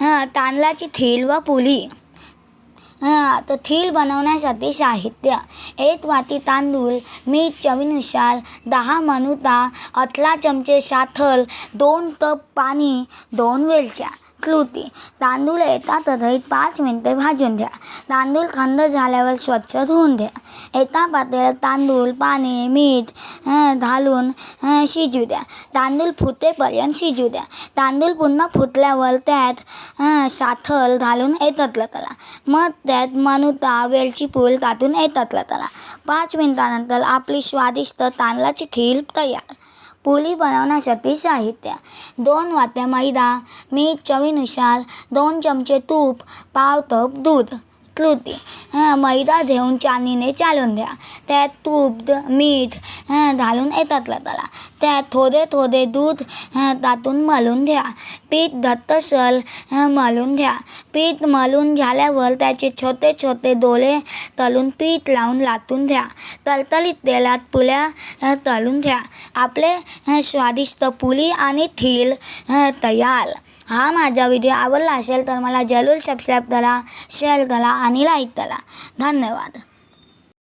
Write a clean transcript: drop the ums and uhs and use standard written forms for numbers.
तांदळाची थील व पुली. तर थील बनवण्यासाठी साहित्य: 1 वाटी तांदूळ, मीठ चवीनुसार, 10 मनुका, 18 चमचे साखर, 2 कप पाणी, 2 वेलच्या. कृती: तांदूळ एका कढईत 5 मिनिटे भाजून घ्या. तांदूळ थंड झाल्यावर स्वच्छ धुवून घ्या. एका पातेल्यात तांदूळ, पाणी, मीठ घालून शिजू द्या. तांदूळ फुटेपर्यंत शिजू द्या. तांदूळ पुन्हा फुटल्यावर त्यात साखर घालून एकत्र करा. मग त्यात मनुका, वेलची पूड टाकून एकत्र करा. 5 मिनिटांनंतर आपली स्वादिष्ट तांदळाची खीर तयार. पुरी बनवण्यासाठी साहित्य: 2 वाट्या मैदा, मीठ चवीनुसार, 2 चमचे तूप, पाव कप दूध. कृती: मैदा घेऊन चाळणीने चाळून घ्या. त्यात तूप, मीठ घालून एकत्र करा. त्यात थोडे थोडे दूध टाकून मळून घ्या. पीठ घट्टसर मळून घ्या. पीठ मळून झाल्यावर त्याचे छोटे छोटे गोळे तळून पीठ लावून लाटून घ्या. तळतळीत तेलात पुऱ्या तळून घ्या. आपले स्वादिष्ट पुरी आणि खीर तयार. हा माझा व्हिडिओ आवडला असेल तर मला जरूर सबस्क्राईब करा, शेअर करा आणि लाईक करा. धन्यवाद.